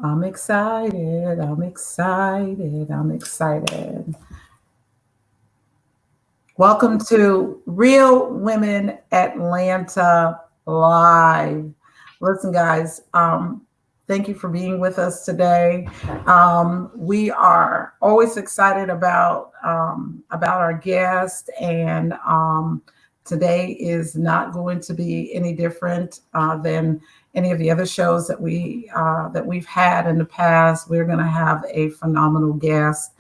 I'm excited. I'm excited. I'm excited. Welcome to Real Women Atlanta Live. Listen, guys, thank you for being with us today. We are always excited about our guest, and today is not going to be any different than any of the other shows that we've had in the past. We're going to have a phenomenal guest.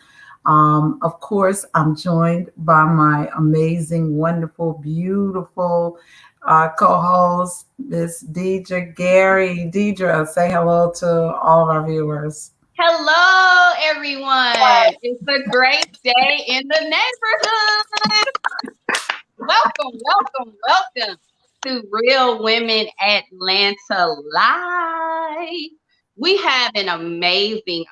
Of course, I'm joined by my amazing, wonderful, beautiful co-host, Miss Deidre Gary. Deidre, say hello to all of our viewers. Hello, everyone. It's a great day in the neighborhood. Welcome to Real Women Atlanta Live. We have an amazing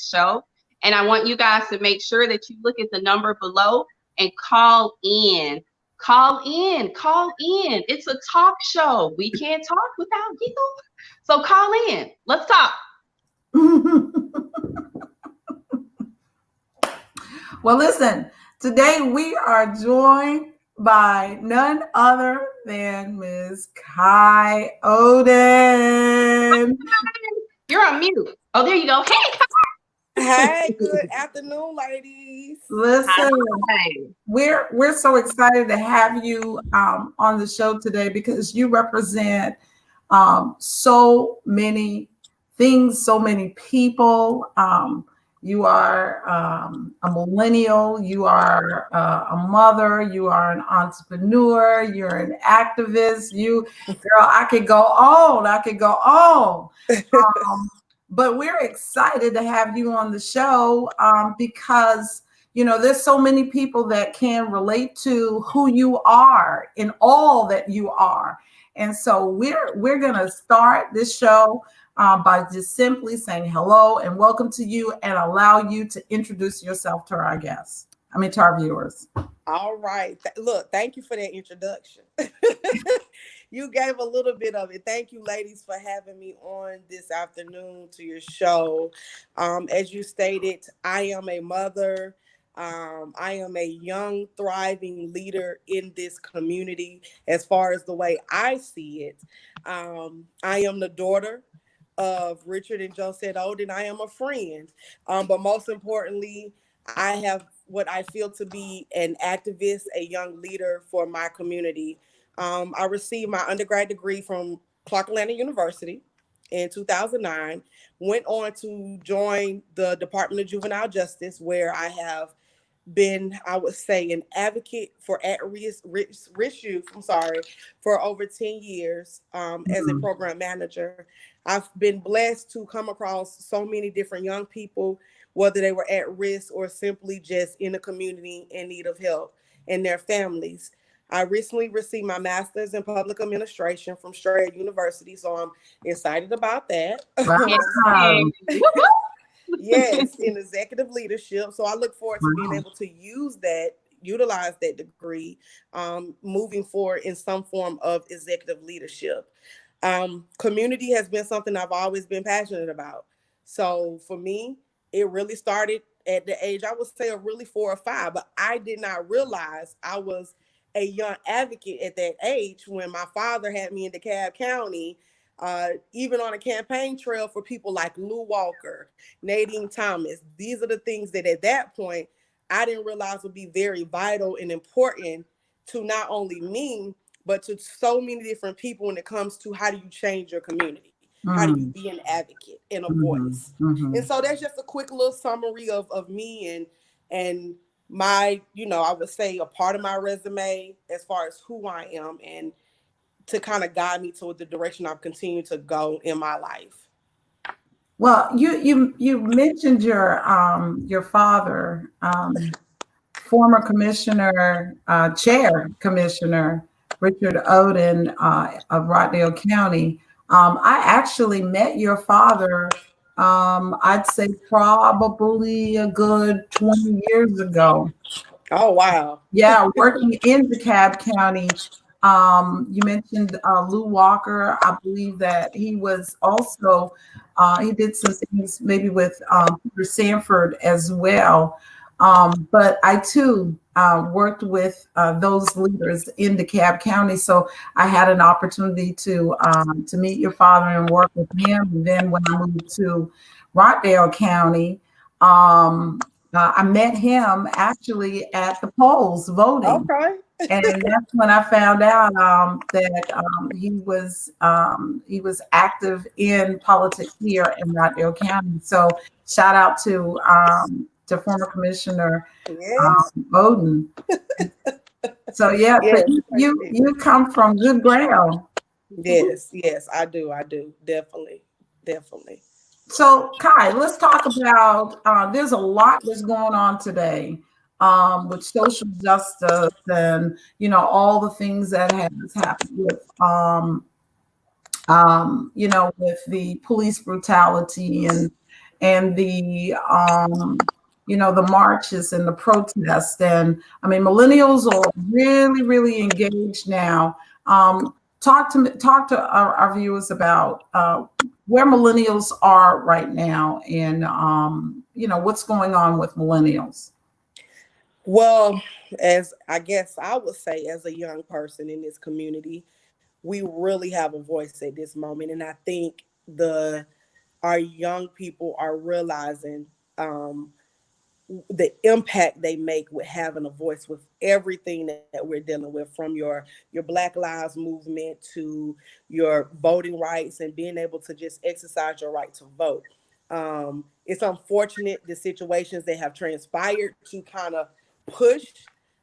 show. And I want you guys to make sure that you look at the number below and call in. Call in. It's a talk show. We can't talk without you. So call in. Let's talk. Well, listen, today we are joined by none other than Miss Kai Oden. You're on mute. Oh, there you go. Hey, good afternoon, ladies. Listen, Hi. we're so excited to have you on the show today because you represent so many things, so many people. You are a millennial, you are a mother, you are an entrepreneur, you're an activist. Girl, I could go on, I could go on. But we're excited to have you on the show because there's so many people that can relate to who you are and all that you are. And so we're gonna start this show by just simply saying hello and welcome to you and allow you to introduce yourself to our guests. To our viewers. All right. Look, thank you for that introduction. You gave a little bit of it. Thank you, ladies, for having me on this afternoon to your show. As you stated, I am a mother. I am a young, thriving leader in this community as far as the way I see it. I am the daughter of Richard and Josette Oden. I am a friend. But most importantly, I have what I feel to be an activist, a young leader for my community. I received my undergrad degree from Clark Atlanta University in 2009, went on to join the Department of Juvenile Justice, where I have been, I would say, an advocate for at-risk youth, for over 10 years as a program manager. I've been blessed to come across so many different young people, whether they were at risk or simply just in the community in need of help, and their families. I recently received my master's in public administration from Strayer University, so I'm excited about that. Wow. Yes, in executive leadership. So I look forward to being able to utilize that degree moving forward in some form of executive leadership. Community has been something I've always been passionate about. So for me, it really started at the age, I would say, of really 4 or 5, but I did not realize I was a young advocate at that age when my father had me in DeKalb County, even on a campaign trail for people like Lou Walker, Nadine Thomas. These are the things that at that point I didn't realize would be very vital and important to not only me, but to so many different people when it comes to how do you change your community? How do you be an advocate and a voice? And so that's just a quick little summary of me and my, I would say a part of my resume as far as who I am and to kind of guide me toward the direction I've continued to go in my life. Well, you mentioned your father, former commissioner, chair commissioner Richard Oden of Rockdale County. I actually met your father. I'd say probably a good 20 years ago. Oh, wow. Yeah, working in DeKalb County You mentioned Lou Walker. I believe that he was also, he did some things maybe with Peter Sanford as well. But I too worked with those leaders in DeKalb County. So I had an opportunity to meet your father and work with him. And then when I moved to Rockdale County, I met him actually at the polls voting. Okay. And that's when I found out that he was active in politics here in Rockdale County. So shout out to former Commissioner Yes. Bowden. So yeah, Yes. so you come from good ground. Yes, I do. Definitely. So Kai, let's talk about. There's a lot that's going on today with social justice and all the things that has happened with with the police brutality and the the marches and the protests. And I mean, millennials are really engaged now. Talk to our viewers about where millennials are right now, and what's going on with millennials. Well, as I guess I would say, as a young person in this community, we really have a voice at this moment, and I think our young people are realizing the impact they make with having a voice with everything that we're dealing with, from your Black Lives Movement to your voting rights and being able to just exercise your right to vote. It's unfortunate the situations that have transpired to kind of push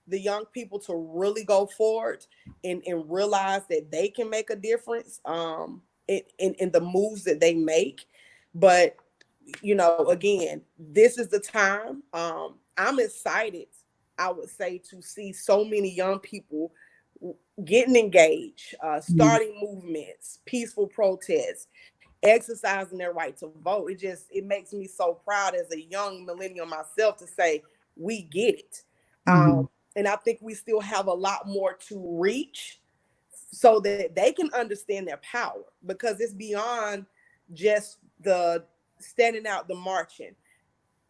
the young people to really go forward and realize that they can make a difference in the moves that they make. But again, this is the time. I'm excited, I would say, to see so many young people getting engaged, starting movements, peaceful protests, exercising their right to vote. It makes me so proud as a young millennial myself to say we get it. And I think we still have a lot more to reach so that they can understand their power, because it's beyond just the standing out, the marching.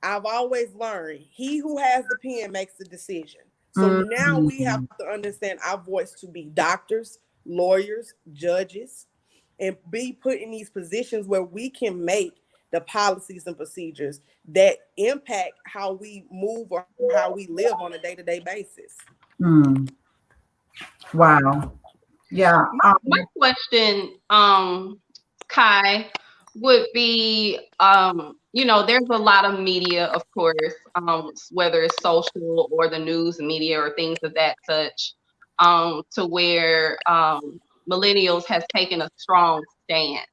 I've always learned he who has the pen makes the decision. So now we have to understand our voice to be doctors, lawyers, judges, and be put in these positions where we can make the policies and procedures that impact how we move or how we live on a day-to-day basis. Wow. Yeah. My question, Kai, would be, there's a lot of media, of course, whether it's social or the news media or things of that such, to where millennials has taken a strong stance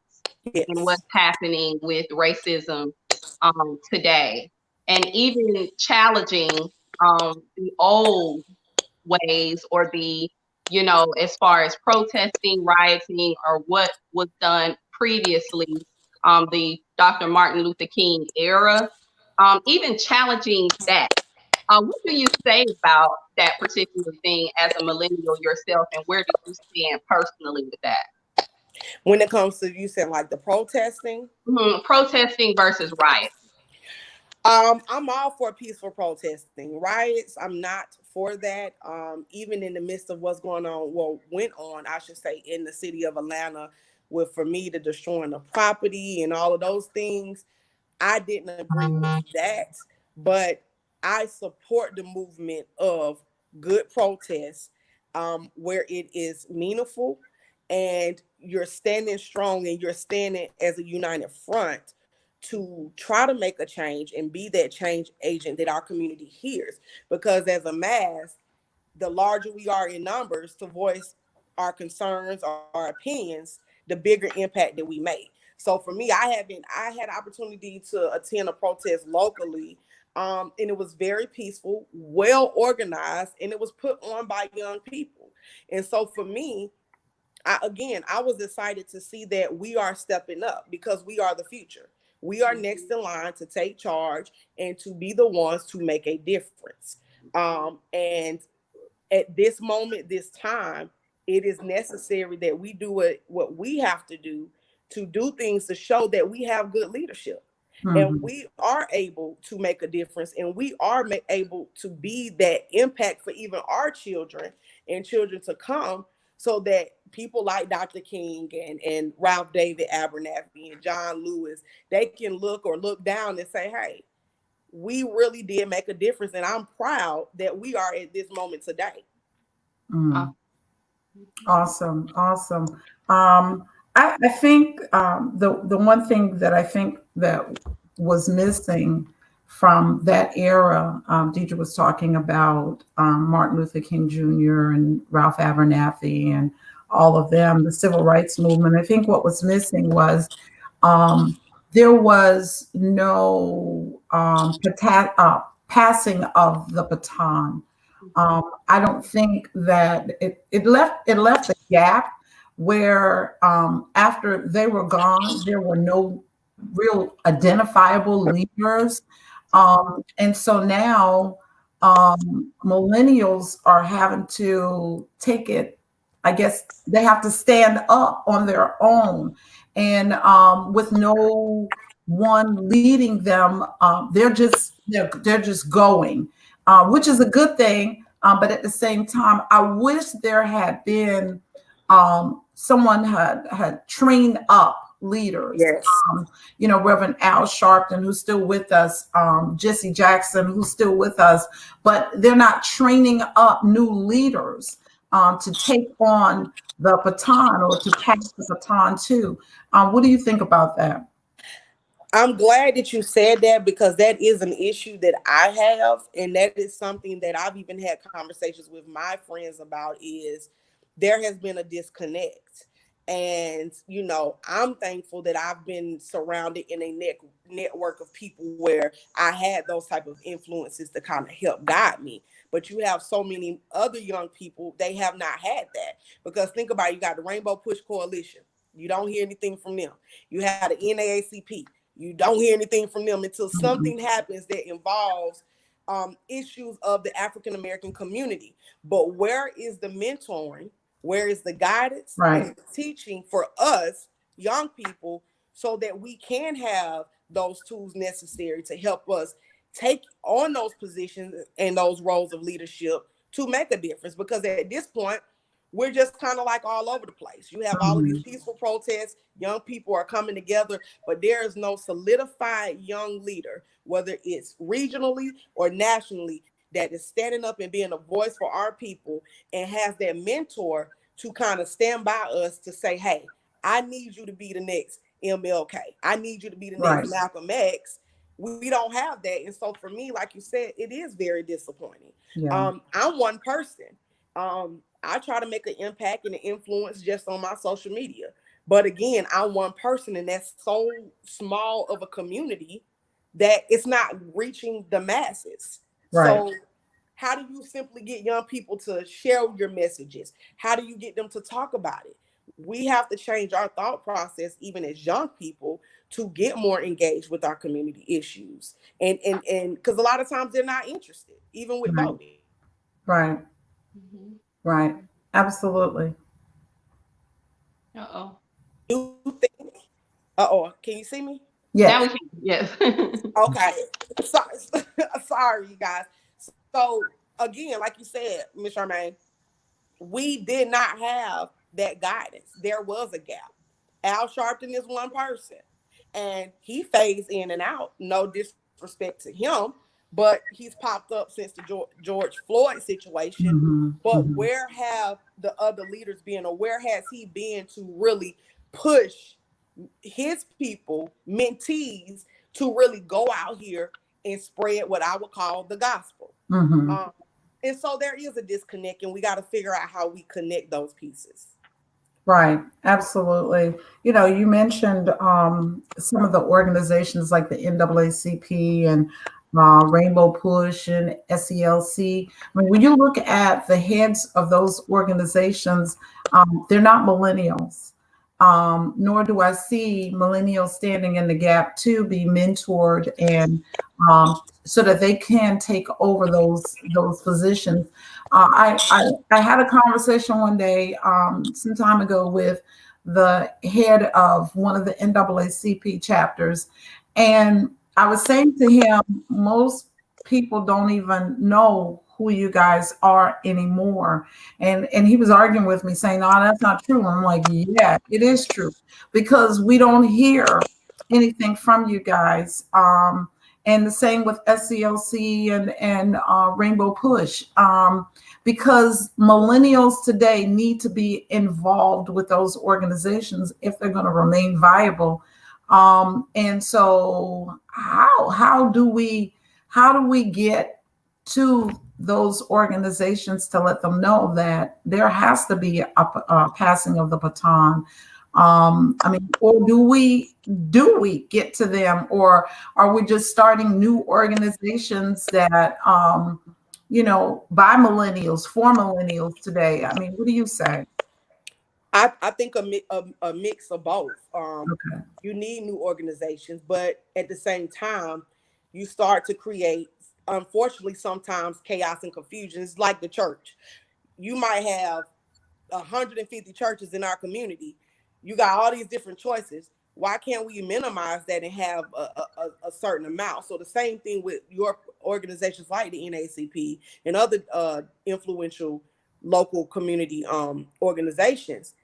in what's happening with racism today, and even challenging the old ways or the as far as protesting, rioting, or what was done previously, the Dr. Martin Luther King era, even challenging that. What do you say about that particular thing as a millennial yourself, and where do you stand personally with that? When it comes to, you said, like the protesting? Protesting versus riots. I'm all for peaceful protesting. Riots, I'm not for that. Even in the midst of what's going on, went on, I should say, in the city of Atlanta, with Fermita destroying the property and all of those things, I didn't agree with that. But I support the movement of good protests, where it is meaningful and you're standing strong and you're standing as a united front to try to make a change and be that change agent that our community hears. Because as a mass, the larger we are in numbers to voice our concerns, our opinions, the bigger impact that we make. So for me, I had opportunity to attend a protest locally, and it was very peaceful, well organized, and it was put on by young people. And so for me, I was excited to see that we are stepping up, because we are the future. We are next in line to take charge and to be the ones to make a difference. And at this moment, this time, it is necessary that we do what we have to do things to show that we have good leadership. And we are able to make a difference, and we are able to be that impact for even our children and children to come, so that people like Dr. King and Ralph David Abernathy and John Lewis, they can look down and say, hey, we really did make a difference. And I'm proud that we are at this moment today. Awesome. I think the one thing that I think that was missing from that era, Deidre was talking about Martin Luther King Jr. and Ralph Abernathy and all of them, the civil rights movement. I think what was missing was there was no passing of the baton. I don't think that it left a gap where after they were gone, there were no real identifiable leaders. And so now millennials are having to take it. I guess they have to stand up on their own, and with no one leading them, they're just going, which is a good thing. But at the same time, I wish there had been someone had trained up leaders. Yes. Reverend Al Sharpton, who's still with us, Jesse Jackson, who's still with us, but they're not training up new leaders to take on the baton or to pass the baton to. What do you think about that? I'm glad that you said that, because that is an issue that I have, and that is something that I've even had conversations with my friends about, is there has been a disconnect. And, I'm thankful that I've been surrounded in a network of people where I had those type of influences to kind of help guide me. But you have so many other young people, they have not had that. Because think about it, you got the Rainbow Push Coalition. You don't hear anything from them. You have the NAACP. You don't hear anything from them until something happens that involves issues of the African American community. But where is the mentoring? Where is the guidance and the teaching for us young people, so that we can have those tools necessary to help us take on those positions and those roles of leadership to make a difference? Because at this point, we're just kind of like all over the place. You have all of these peaceful protests, young people are coming together, but there is no solidified young leader, whether it's regionally or nationally, that is standing up and being a voice for our people and has that mentor to kind of stand by us to say, hey, I need you to be the next MLK. I need you to be the next Malcolm X. We don't have that. And so for me, like you said, it is very disappointing. Yeah. I'm one person. I try to make an impact and an influence just on my social media. But again, I'm one person, and that's so small of a community that it's not reaching the masses. Right. So how do you simply get young people to share your messages? How do you get them to talk about it? We have to change our thought process, even as young people, to get more engaged with our community issues. And because a lot of times they're not interested, even with voting. Right. Right. Absolutely. You think? Can you see me? Yeah. Yes. Okay. Sorry, you guys. So again, like you said, Ms. Charmaine, we did not have that guidance. There was a gap. Al Sharpton is one person, and he phased in and out. No disrespect to him, but he's popped up since the George Floyd situation. But where have the other leaders been, or where has he been to really push his people, mentees, to really go out here and spread what I would call the gospel? And so there is a disconnect, and we got to figure out how we connect those pieces. Right. Absolutely. You mentioned some of the organizations like the NAACP and Rainbow Push and SELC. I mean, when you look at the heads of those organizations, they're not millennials, nor do I see millennials standing in the gap to be mentored and so that they can take over those positions. I had a conversation one day, some time ago, with the head of one of the NAACP chapters, and I was saying to him, most people don't even know who you guys are anymore. And he was arguing with me saying, no, that's not true. And I'm like, yeah, it is true, because we don't hear anything from you guys. And the same with SCLC and Rainbow Push, because millennials today need to be involved with those organizations if they're going to remain viable. And so, how do we get to those organizations to let them know that there has to be a passing of the baton? I mean, or do we get to them, or are we just starting new organizations that, by millennials, for millennials today? I mean, what do you say? I think a mix of both. Okay. You need new organizations, but at the same time, you start to create, unfortunately, sometimes chaos and confusion. It's like the church. You might have 150 churches in our community. You got all these different choices. Why can't we minimize that and have a certain amount? So the same thing with your organizations like the NAACP and other influential local community organizations.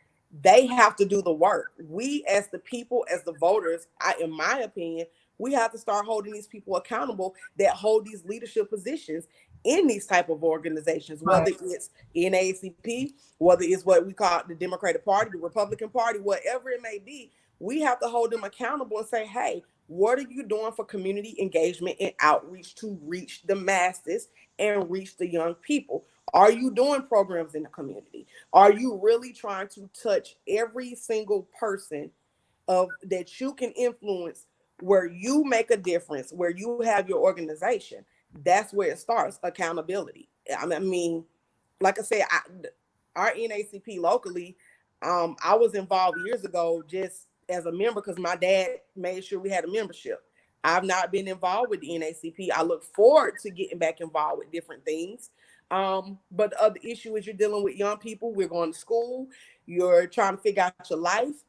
They have to do the work. We, as the people, as the voters, in my opinion, we have to start holding these people accountable that hold these leadership positions in these type of organizations, whether it's NAACP, whether it's what we call the Democratic Party, the Republican Party, whatever it may be. We have to hold them accountable and say, hey, what are you doing for community engagement and outreach to reach the masses and reach the young people? Are you doing programs in the community? Are you really trying to touch every single person that you can influence, where you make a difference, where you have your organization? That's where it starts, accountability. I mean, like I said, our NAACP locally, I was involved years ago just as a member because my dad made sure we had a membership. I've not been involved with the NAACP. I look forward to getting back involved with different things. But the other issue is you're dealing with young people. We're going to school. You're trying to figure out your life.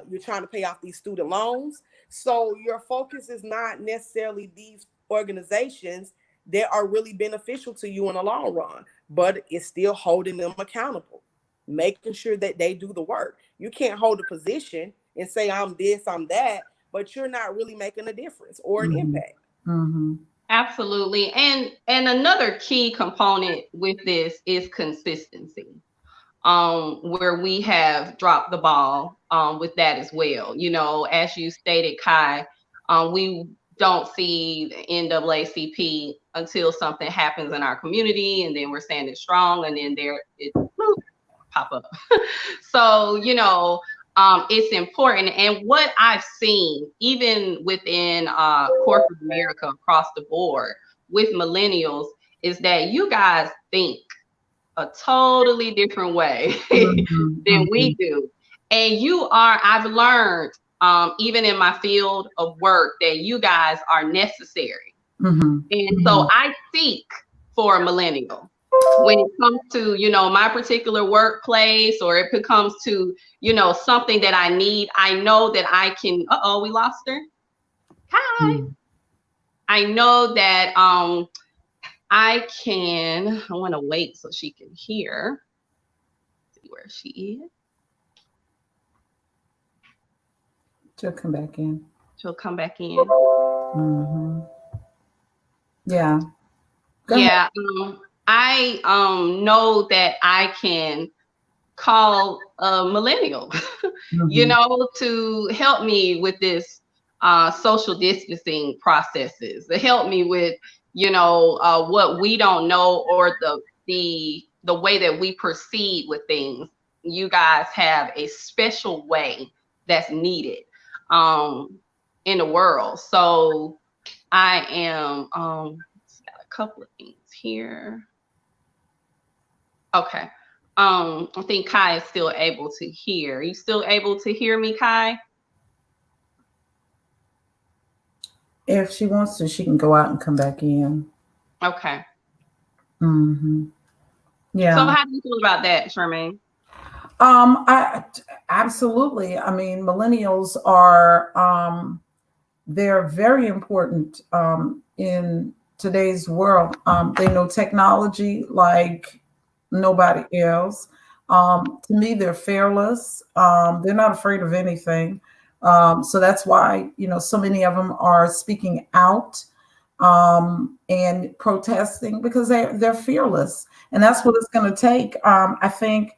You're trying to pay off these student loans. So your focus is not necessarily these organizations that are really beneficial to you in the long run, but it's still holding them accountable, making sure that they do the work. You can't hold a position and say, I'm this, I'm that, but you're not really making a difference or an impact. Mm-hmm. Absolutely. And another key component with this is consistency, where we have dropped the ball with that as well. You know, as you stated, Kai, we don't see the NAACP until something happens in our community, and then we're standing strong, and then it pop up. So, you know, it's important. And what I've seen, even within corporate America across the board with millennials, is that you guys think a totally different way than we do. And I've learned, even in my field of work, that you guys are necessary. And so I seek for a millennial when it comes to, you know, my particular workplace, or it comes to, you know, something that I need. I know that I can, we lost her. Hi. I know that I want to wait so she can hear. See where she is. She'll come back in. She'll come back in. Yeah. Yeah. I know that I can call a millennial, you know, to help me with this social distancing processes, to help me with, you know, what we don't know, or the way that we proceed with things. You guys have a special way that's needed in the world. So I am got a couple of things here. Okay. I think Kai is still able to hear. Are you still able to hear me, Kai? If she wants to, she can go out and come back in. Okay. Yeah. So how do you feel about that, Charmaine? I absolutely. I mean, millennials are they're very important in today's world. They know technology like nobody else. To me, they're fearless. They're not afraid of anything. So that's why, so many of them are speaking out and protesting because they're fearless. And that's what it's going to take. I think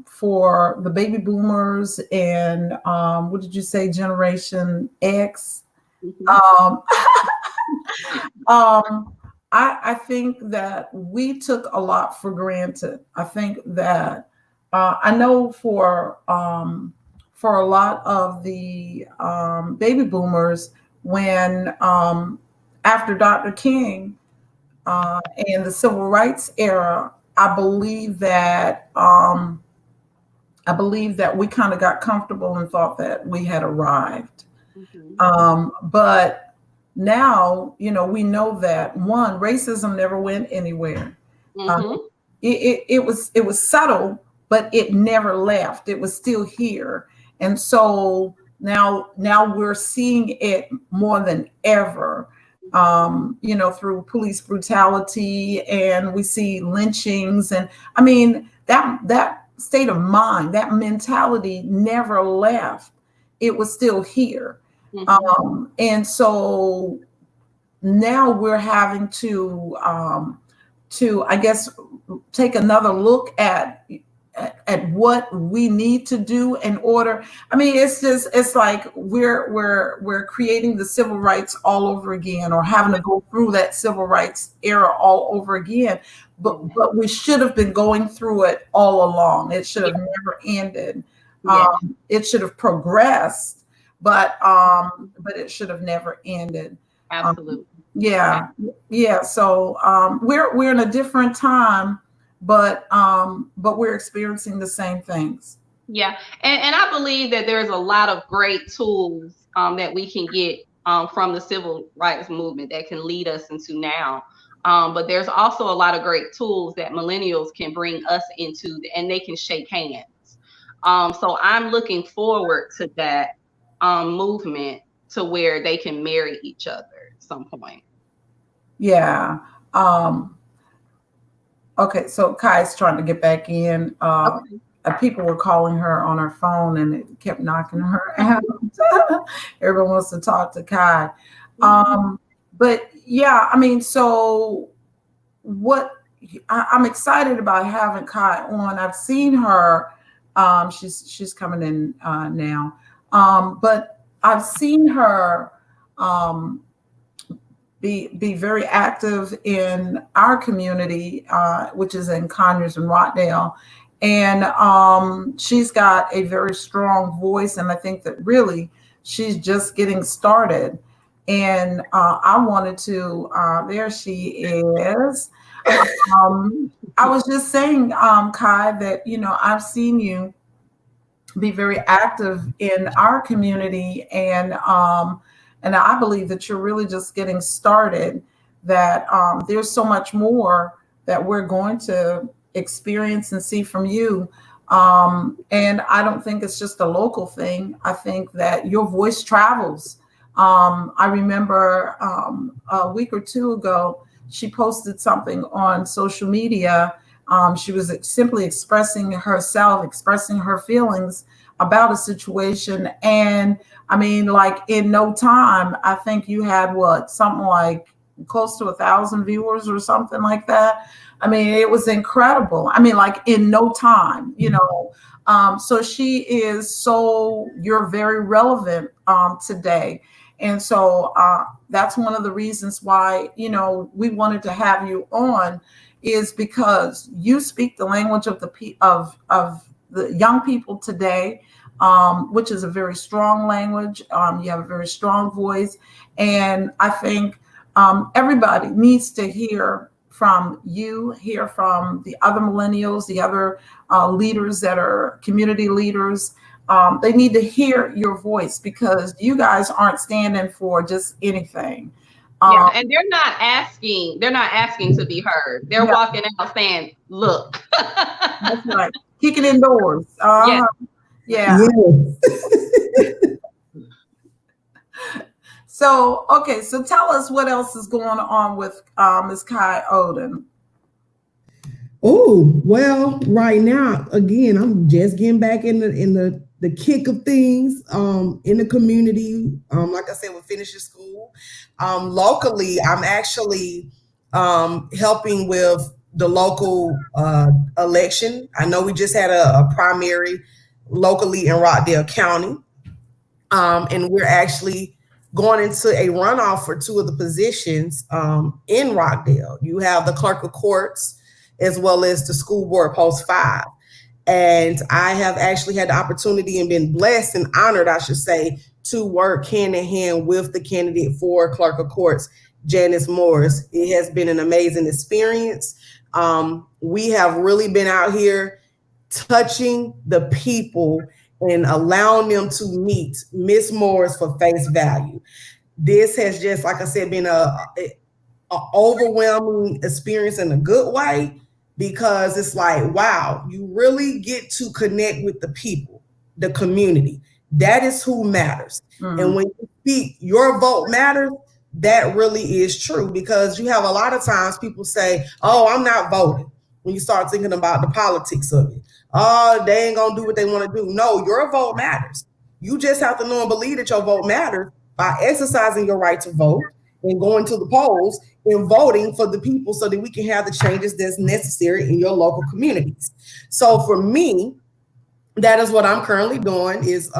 for the baby boomers and what did you say, Generation X? Um, I think that we took a lot for granted. I think that I know for a lot of the baby boomers, when after Dr. King and the civil rights era, I believe that we kind of got comfortable and thought that we had arrived. But now, we know that one, racism never went anywhere. It was subtle, but it never left. It was still here. And so now we're seeing it more than ever, through police brutality, and we see lynchings. And I mean, that state of mind, that mentality never left. It was still here. And so now we're having to I guess, take another look at what we need to do in order. I mean, it's like we're creating the civil rights all over again, or having to go through that civil rights era all over again. But we should have been going through it all along. It should have never ended. It should have progressed, but it should have never ended. Absolutely. Yeah. So we're in a different time, but we're experiencing the same things. Yeah, and I believe that there's a lot of great tools that we can get from the civil rights movement that can lead us into now. But there's also a lot of great tools that millennials can bring us into, and they can shake hands. So I'm looking forward to that movement to where they can marry each other at some point. Yeah. Okay, so Kai's trying to get back in. People were calling her on her phone and it kept knocking her out. Everyone wants to talk to Kai. But yeah, I mean, so I'm excited about having Kai on. I've seen her. She's coming in now. But I've seen her be very active in our community, which is in Conyers and Rockdale. And she's got a very strong voice. And I think that really she's just getting started. And I wanted to, there she is. I was just saying, Kai, that, I've seen you be very active in our community, and I believe that you're really just getting started, that there's so much more that we're going to experience and see from you. And I don't think it's just a local thing. I think that your voice travels. I remember a week or two ago, she posted something on social media. She was simply expressing herself, expressing her feelings about a situation. And I mean, like in no time, I think you had something like close to 1,000 viewers or something like that. I mean, it was incredible. I mean, like in no time, so you're very relevant today. And so that's one of the reasons why, we wanted to have you on, is because you speak the language of the young people today, which is a very strong language. You have a very strong voice. And I think everybody needs to hear from you, hear from the other millennials, the other leaders that are community leaders. They need to hear your voice, because you guys aren't standing for just anything. Yeah, and they're not asking to be heard. They're Yeah. walking out saying, look. That's right. Kicking in doors. Yes. Yeah. Yes. So, okay, so tell us what else is going on with Ms. Kai Odin. Oh, well, right now, again, I'm just getting back in the kick of things in the community. Like I said, we're finishing school. Locally, I'm actually helping with the local election. I know we just had a primary locally in Rockdale County, and we're actually going into a runoff for two of the positions in Rockdale. You have the clerk of courts as well as the school board post 5. And I have actually had the opportunity and been blessed and honored, I should say, to work hand in hand with the candidate for clerk of courts, Janice Morris. It has been an amazing experience. We have really been out here touching the people and allowing them to meet Miss Morris for face value. This has just, like I said, been a overwhelming experience in a good way, because it's like, wow, you really get to connect with the people, the community. That is who matters. Mm-hmm. And when you speak, your vote matters, that really is true, because you have a lot of times people say, oh, I'm not voting, when you start thinking about the politics of it. Oh, they ain't gonna do what they want to do. No, your vote matters. You just have to know and believe that your vote matters by exercising your right to vote and going to the polls and voting for the people so that we can have the changes that's necessary in your local communities. So for me, that is what I'm currently doing, is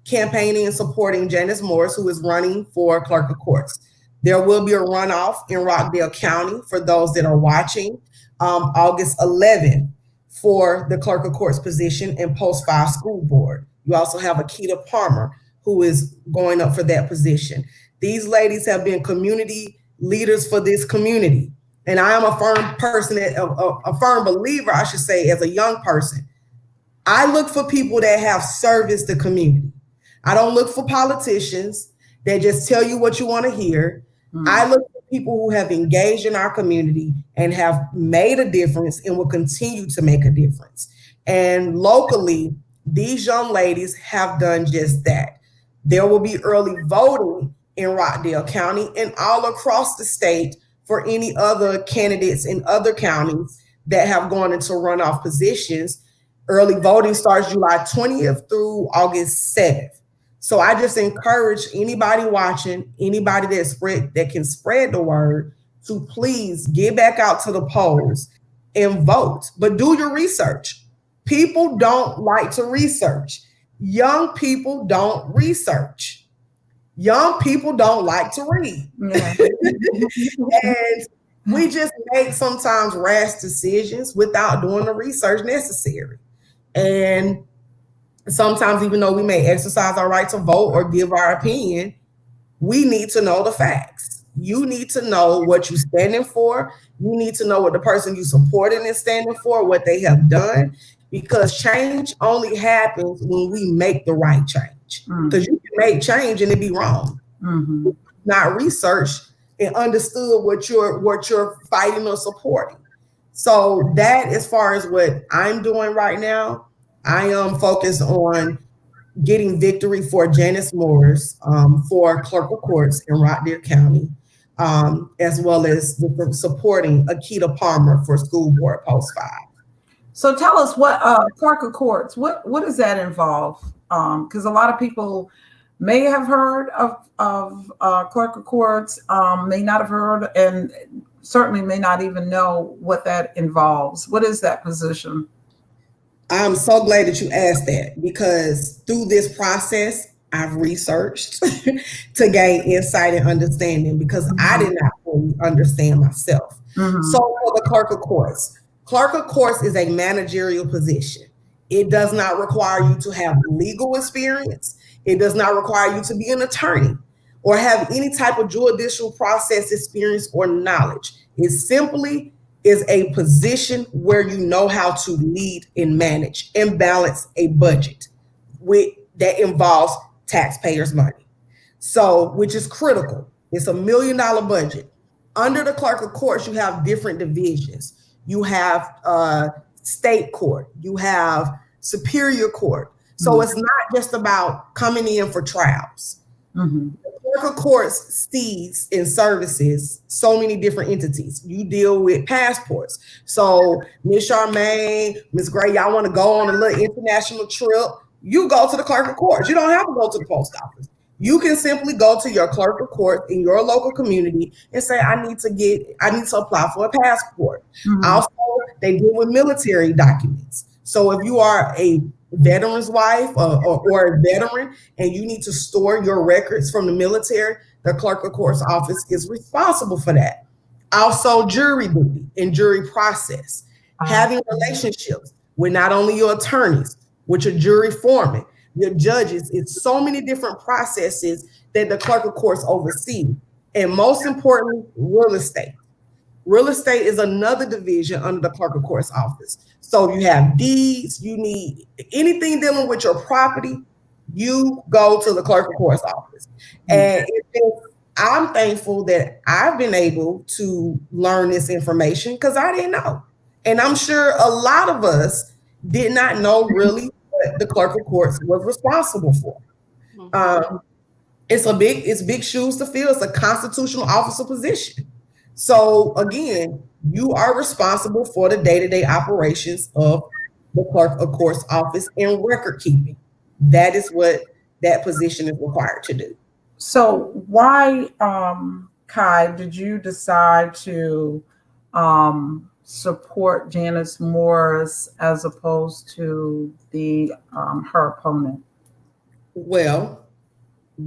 campaigning and supporting Janice Morris, who is running for clerk of courts. There will be a runoff in Rockdale County for those that are watching, August 11th for the clerk of courts position and post 5 school board. You also have Akita Palmer, who is going up for that position. These ladies have been community leaders for this community. And I am a firm person, a firm believer, I should say, as a young person. I look for people that have serviced the community. I don't look for politicians that just tell you what you want to hear. Mm-hmm. I look for people who have engaged in our community and have made a difference and will continue to make a difference. And locally, these young ladies have done just that. There will be early voting in Rockdale County and all across the state for any other candidates in other counties that have gone into runoff positions. Early voting starts July 20th through August 7th. So I just encourage anybody watching, anybody that can spread the word, to please get back out to the polls and vote. But do your research. People don't like to research. Young people don't research. Young people don't like to read. Yeah. And we just make sometimes rash decisions without doing the research necessary. And sometimes, even though we may exercise our right to vote or give our opinion, we need to know the facts. You need to know what you're standing for. You need to know what the person you supporting is standing for, what they have done, because change only happens when we make the right change. Because you can make change and it be wrong. Mm-hmm. Not researched and understood what you're fighting or supporting. So that, as far as what I'm doing right now, I am focused on getting victory for Janice Morris for clerk of courts in Rockdale County, as well as supporting Akita Palmer for school board post 5. So tell us what clerk of courts, what does that involve? Because a lot of people may have heard of clerk of courts, may not have heard, and certainly may not even know what that involves. What is that position? I'm so glad that you asked that, because through this process, I've researched to gain insight and understanding, because I did not fully understand myself. Mm-hmm. So for the clerk of courts is a managerial position. It does not require you to have legal experience. It does not require you to be an attorney or have any type of judicial process experience or knowledge. It simply is a position where you know how to lead and manage and balance a budget that involves taxpayers' money. So, which is critical. It's $1 million budget. Under the clerk of courts, you have different divisions. You have state court, you have superior court. So it's not just about coming in for trials. The clerk of courts sees and services so many different entities. You deal with passports. So Miss Charmaine, Miss Gray, y'all want to go on a little international trip, you go to the clerk of courts. You don't have to go to the post office. You can simply go to your clerk of court in your local community and say, I need to apply for a passport. Also, they deal with military documents. So if you are a veteran's wife or a veteran and you need to store your records from the military, the clerk of court's office is responsible for that. Also, jury duty and jury process, having relationships with not only your attorneys, with your jury foreman, your judges. It's so many different processes that the clerk of courts oversee. And most importantly, real estate. Real estate is another division under the clerk of court's office. So you have deeds, you need anything dealing with your property, you go to the clerk of court's office. And I'm thankful that I've been able to learn this information because I didn't know. And I'm sure a lot of us did not know really what the clerk of courts was responsible for. It's big shoes to fill. It's a constitutional officer position. So again, you are responsible for the day-to-day operations of the clerk of court's office and record keeping. That is what that position is required to do. So why, Kai, did you decide to support Janice Morris as opposed to her opponent? Well,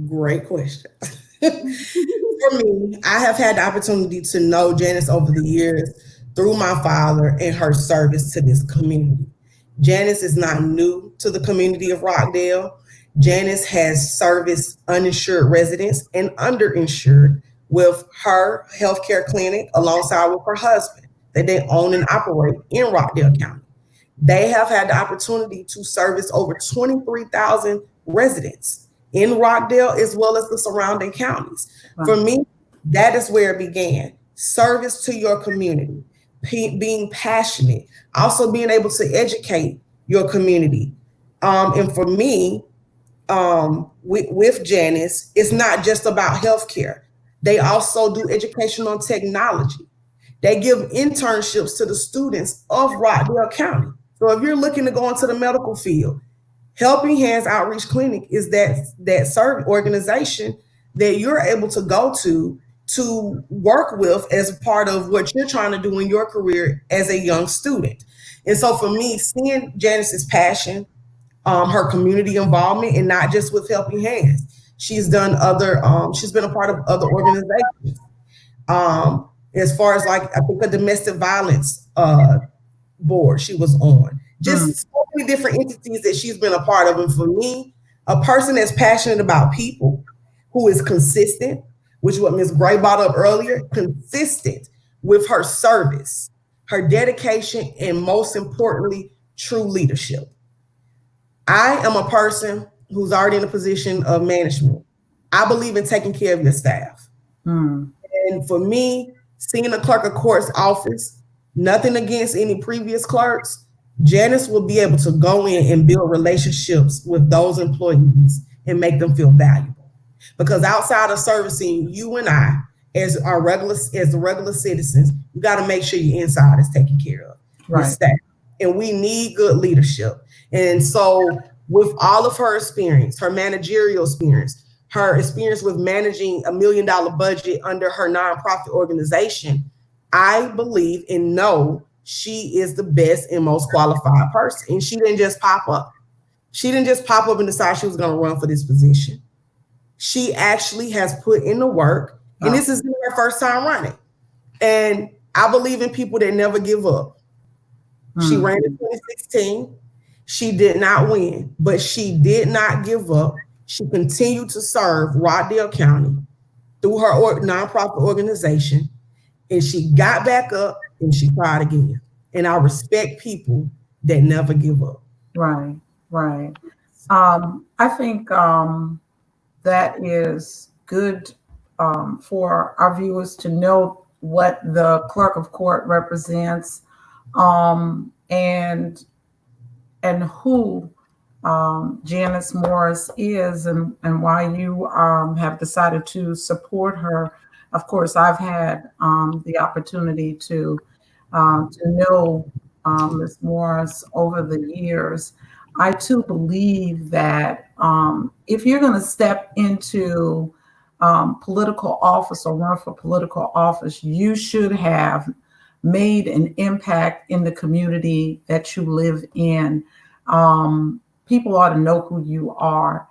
great question. For me, I have had the opportunity to know Janice over the years through my father and her service to this community. Janice is not new to the community of Rockdale. Janice has serviced uninsured residents and underinsured with her healthcare clinic alongside with her husband that they own and operate in Rockdale County. They have had the opportunity to service over 23,000 residents in Rockdale as well as the surrounding counties. Wow. For me, that is where it began. Service to your community, being passionate, also being able to educate your community. And for me, with Janice, it's not just about healthcare. They also do education on technology. They give internships to the students of Rockdale County. So if you're looking to go into the medical field, Helping Hands Outreach Clinic is that service organization that you're able to go to work with as part of what you're trying to do in your career as a young student. And so for me, seeing Janice's passion, her community involvement, and not just with Helping Hands, she's done she's been a part of other organizations. As far as I think a domestic violence board she was on. Just so many different entities that she's been a part of. And for me, a person that's passionate about people, who is consistent, which is what Ms. Gray brought up earlier, consistent with her service, her dedication, and most importantly, true leadership. I am a person who's already in a position of management. I believe in taking care of your staff. And for me, seeing the clerk of court's office, nothing against any previous clerks, Janice will be able to go in and build relationships with those employees and make them feel valuable. Because outside of servicing you and I, as the regular citizens, you got to make sure your inside is taken care of. Right. Staff. And we need good leadership. And so with all of her experience, her managerial experience, her experience with managing $1 million budget under her nonprofit organization, I believe and know she is the best and most qualified person. And she didn't just pop up. She didn't just pop up and decide she was going to run for this position. She actually has put in the work, and this is her first time running. And I believe in people that never give up. She ran in 2016. She did not win, but she did not give up. She continued to serve Rockdale County through her nonprofit organization, and she got back up and she tried again. And I respect people that never give up. Right. I think that is good for our viewers to know what the clerk of court represents, and who Janice Morris is, and why you have decided to support her. Of course, I've had the opportunity to know Ms. Morris over the years. I too believe that if you're going to step into political office or run for political office, you should have made an impact in the community that you live in. People ought to know who you are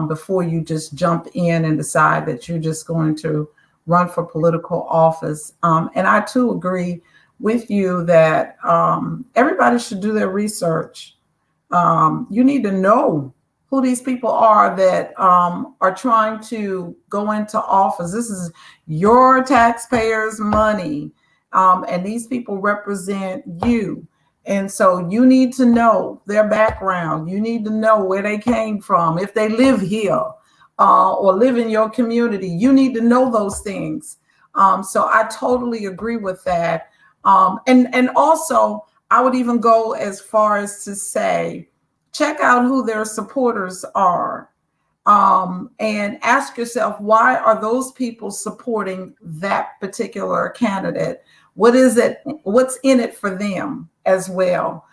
before you just jump in and decide that you're just going to run for political office. And I too agree with you that everybody should do their research. You need to know who these people are that are trying to go into office. This is your taxpayers' money, and these people represent you. And so you need to know their background. You need to know where they came from, if they live here or live in your community. You need to know those things. So I totally agree with that. And also, I would even go as far as to say, check out who their supporters are, and ask yourself, why are those people supporting that particular candidate? What is it? What's in it for them as well?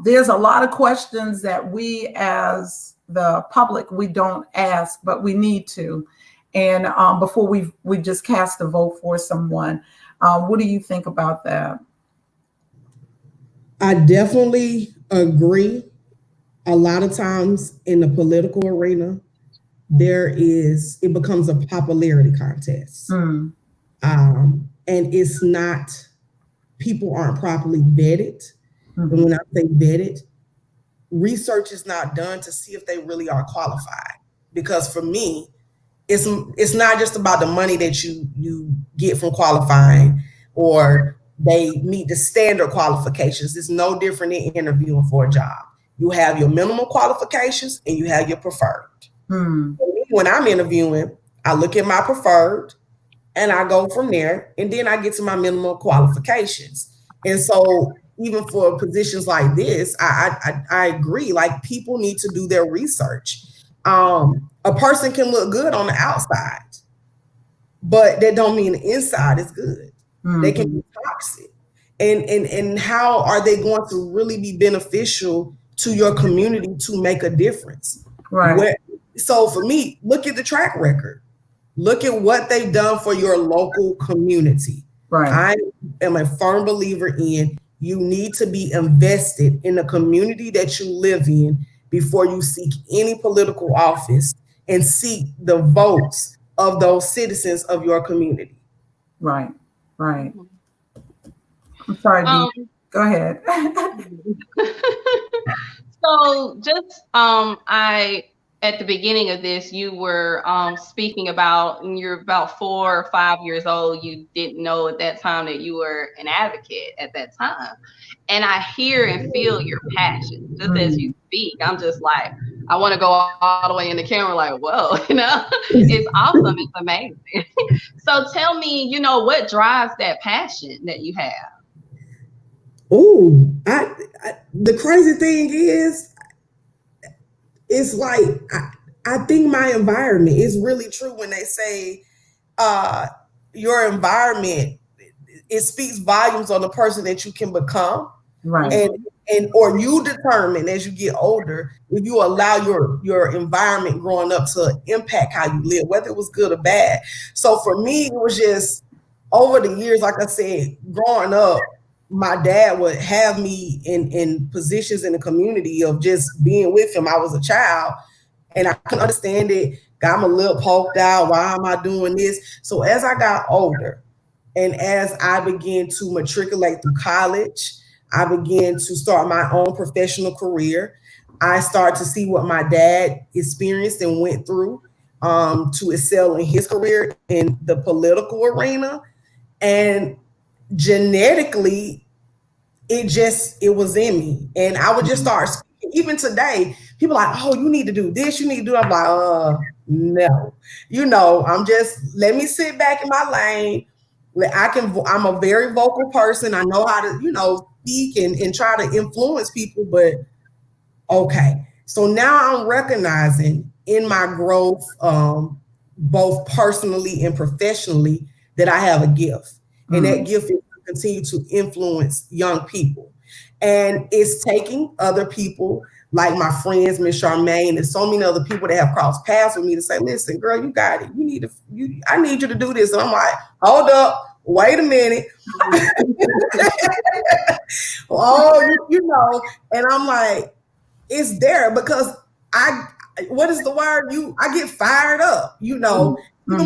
There's a lot of questions that we as the public, we don't ask, but we need to. And before we just cast a vote for someone. What do you think about that? I definitely agree. A lot of times in the political arena, it becomes a popularity contest. And it's not, people aren't properly vetted. And when I say vetted, research is not done to see if they really are qualified. Because for me, it's not just about the money that you get from qualifying, or they meet the standard qualifications. It's no different than interviewing for a job. You have your minimum qualifications and you have your preferred. When I'm interviewing, I look at my preferred and I go from there, and then I get to my minimum qualifications. And so even for positions like this, I agree, like, people need to do their research. A person can look good on the outside, but that don't mean the inside is good. They can be toxic. And how are they going to really be beneficial to your community to make a difference? Right. So for me, look at the track record. Look at what they've done for your local community. Right. I am a firm believer in, you need to be invested in the community that you live in before you seek any political office and seek the votes of those citizens of your community. Right. Right. I'm sorry, Dee. Go ahead. So just at the beginning of this, you were speaking about, and you're about 4 or 5 years old. You didn't know at that time that you were an advocate at that time. And I hear and feel your passion just as you speak. I'm just like, I want to go all the way in the camera, like, whoa, it's awesome. It's amazing. So tell me, what drives that passion that you have? Oh, the crazy thing is, it's like, I think my environment is really true when they say your environment, it speaks volumes on the person that you can become. Right. Or you determine as you get older, if you allow your environment growing up to impact how you live, whether it was good or bad. So for me, it was just over the years, like I said, growing up, my dad would have me in positions in the community of just being with him. I was a child and I couldn't understand it. Got my lip poked out. Why am I doing this? So as I got older and as I began to matriculate through college, I began to start my own professional career. I started to see what my dad experienced and went through to excel in his career in the political arena. And genetically, it was in me. And I would just start speaking. Even today, people are like, oh, you need to do this, you need to do that. I'm like, No. I'm just, let me sit back in my lane. I'm a very vocal person. I know how to, speak and try to influence people, but okay. So now I'm recognizing in my growth, both personally and professionally, that I have a gift. And that gift is to continue to influence young people. And it's taking other people like my friends, Miss Charmaine, and so many other people that have crossed paths with me to say, listen, girl, you got it. I need you to do this. And I'm like, hold up, wait a minute. And I'm like, it's there because what is the word? I get fired up, even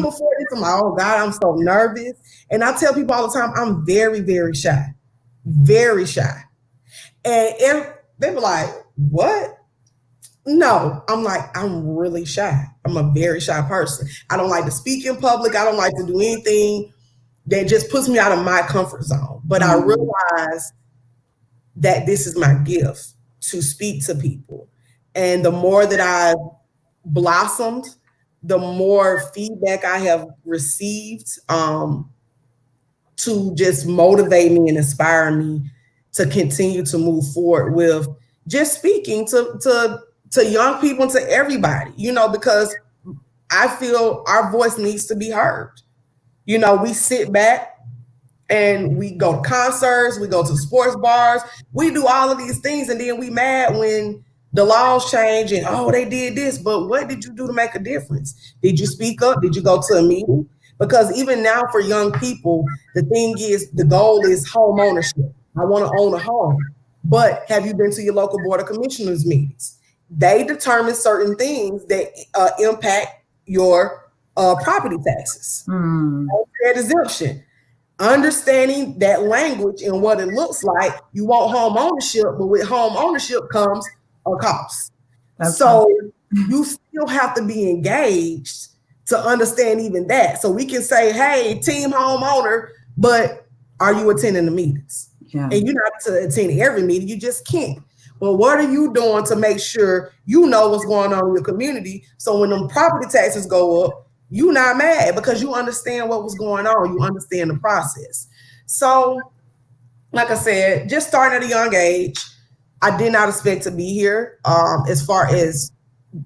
before this, I'm like, oh God, I'm so nervous. And I tell people all the time, I'm very, very shy, very shy. And they were like, what? No, I'm like, I'm really shy. I'm a very shy person. I don't like to speak in public. I don't like to do anything that just puts me out of my comfort zone. But I realize that this is my gift, to speak to people. And the more that I've blossomed, the more feedback I have received to just motivate me and inspire me to continue to move forward with just speaking to young people and to everybody, because I feel our voice needs to be heard. We sit back and we go to concerts, we go to sports bars, we do all of these things, and then we mad when the laws change and, oh, they did this, but what did you do to make a difference? Did you speak up? Did you go to a meeting? Because even now for young people, the thing is, the goal is home ownership. I want to own a home. But have you been to your local board of commissioners meetings? They determine certain things that impact your property taxes, that exemption. Understanding that language and what it looks like. You want home ownership, but with home ownership comes a cost. You still have to be engaged to understand even that. So we can say, hey, team homeowner, but are you attending the meetings? Yeah. And you're not to attend every meeting, you just can't. But what are you doing to make sure you know what's going on in your community? So when them property taxes go up, you're not mad because you understand what was going on. You understand the process. So, like I said, just starting at a young age, I did not expect to be here as far as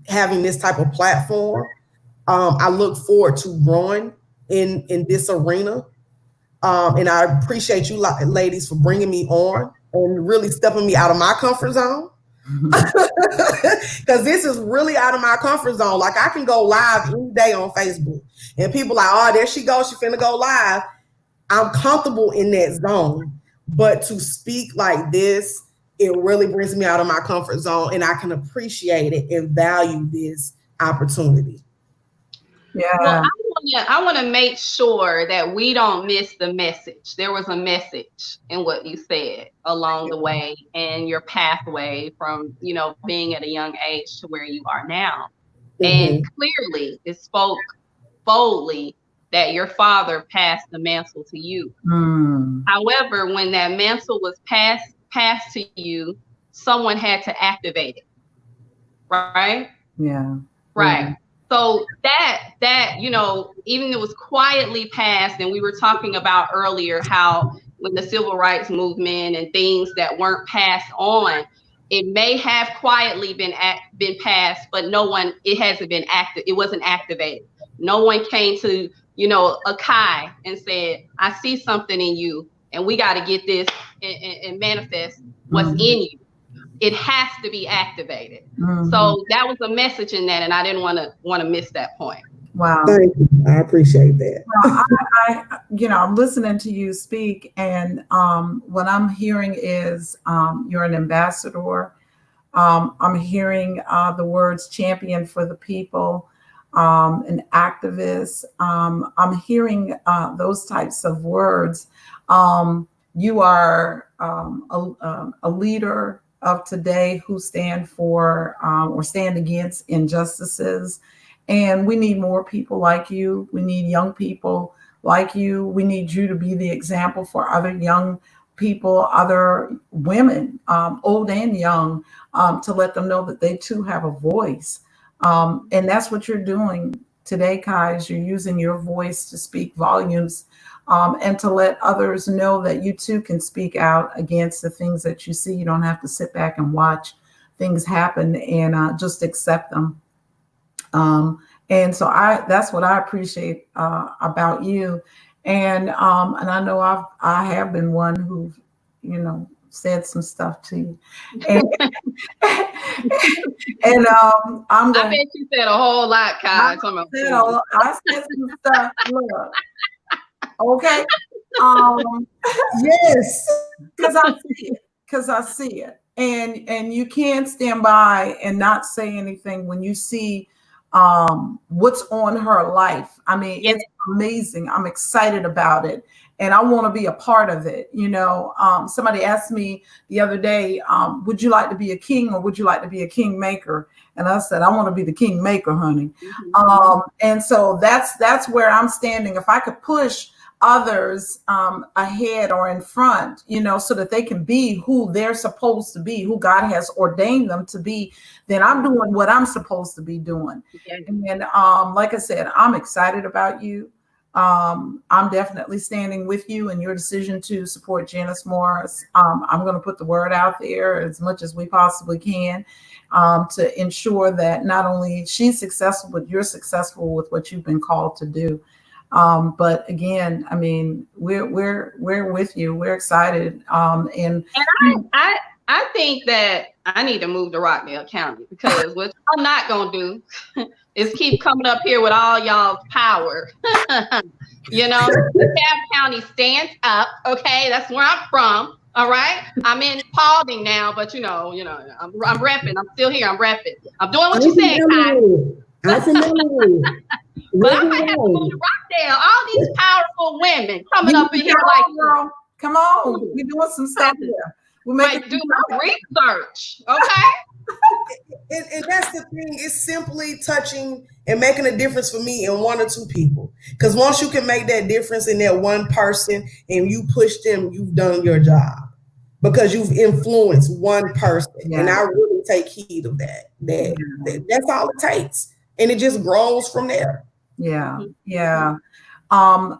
having this type of platform. I look forward to growing in this arena. And I appreciate you ladies for bringing me on and really stepping me out of my comfort zone. Because this is really out of my comfort zone. Like, I can go live any day on Facebook and people like, oh, there she goes, she finna go live. I'm comfortable in that zone, but to speak like this, it really brings me out of my comfort zone, and I can appreciate it and value this opportunity. Yeah. Well, I want to make sure that we don't miss the message. There was a message in what you said along the way and your pathway from, being at a young age to where you are now. And clearly it spoke boldly that your father passed the mantle to you. However, when that mantle was passed to you, someone had to activate it. Right? Yeah. Right. So that, even it was quietly passed, and we were talking about earlier how when the civil rights movement and things that weren't passed on, it may have quietly been passed, but it hasn't been active. It wasn't activated. No one came to, Akai and said, I see something in you and we got to get this and manifest what's in you. It has to be activated. So that was a message in that, and I didn't want to miss that point. Wow. Thank you. I appreciate that. Well, I'm listening to you speak, and what I'm hearing is you're an ambassador. I'm hearing the words champion for the people, an activist. I'm hearing those types of words. You are a leader of today who stand for or stand against injustices. And we need more people like you. We need young people like you. We need you to be the example for other young people, other women, old and young, to let them know that they too have a voice. And that's what you're doing today, Kai, is you're using your voice to speak volumes, and to let others know that you too can speak out against the things that you see. You don't have to sit back and watch things happen and just accept them. And so that's what I appreciate about you. And I know I have been one who, said some stuff to you. And, and I'm going. I bet you said a whole lot, Kai. I said some stuff. Look, okay. Yes, because I see it, and you can't stand by and not say anything when you see what's on her life. I mean, it's amazing. I'm excited about it, and I want to be a part of it. Somebody asked me the other day, would you like to be a king or would you like to be a king maker? And I said, I want to be the king maker, honey. Mm-hmm. And so that's where I'm standing. If I could push others ahead or in front, so that they can be who they're supposed to be, who God has ordained them to be, then I'm doing what I'm supposed to be doing. Okay. And like I said, I'm excited about you. I'm definitely standing with you in your decision to support Janice Morris. I'm going to put the word out there as much as we possibly can to ensure that not only she's successful, but you're successful with what you've been called to do. But again, I mean, we're with you. We're excited. And I think that I need to move to Rockdale County, because what I'm not gonna do is keep coming up here with all y'all's power. DeKalb County stands up. Okay, that's where I'm from. All right, I'm in Paulding now, but I'm repping. I'm still here. I'm repping. I'm doing what you said, Kai. But I might have to move to Rockdale. All these powerful women coming up in here like, girl, come on, we're doing some stuff here. We might do my research, okay? and that's the thing. It's simply touching and making a difference for me and one or two people. Because once you can make that difference in that one person and you push them, you've done your job. Because you've influenced one person, and I really take heed of that. That's all it takes, and it just grows from there. Yeah. Along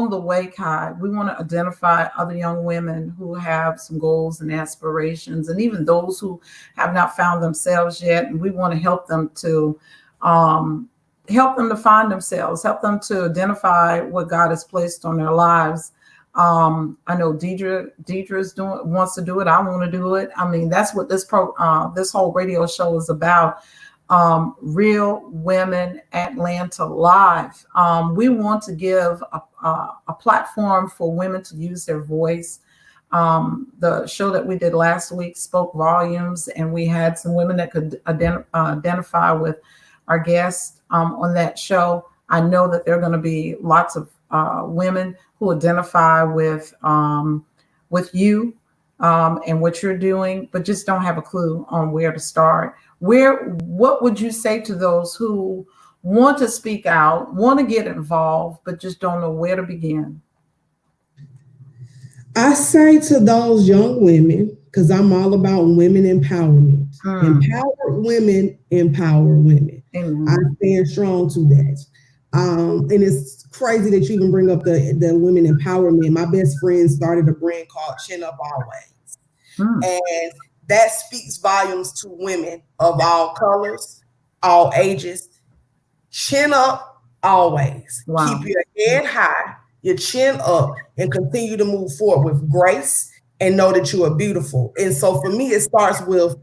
the way, Kai, we want to identify other young women who have some goals and aspirations, and even those who have not found themselves yet. And we want to help them to find themselves, help them to identify what God has placed on their lives. I know Deidre's wants to do it. I want to do it. I mean, that's what this whole radio show is about. Real Women Atlanta Live. We want to give a platform for women to use their voice. The show that we did last week spoke volumes, and we had some women that could identify with our guests on that show. I know that there are going to be lots of women who identify with you and what you're doing, but just don't have a clue on where to start. What would you say to those who want to speak out, want to get involved, but just don't know where to begin? I say to those young women, because I'm all about women empowerment. Empowered women empower women. I stand strong to that. And it's crazy that you even bring up the women empowerment. My best friend started a brand called Chin Up Always. And that speaks volumes to women of all colors, all ages. Chin up always. Wow. Keep your head high, your chin up, and continue to move forward with grace and know that you are beautiful. And so for me, it starts with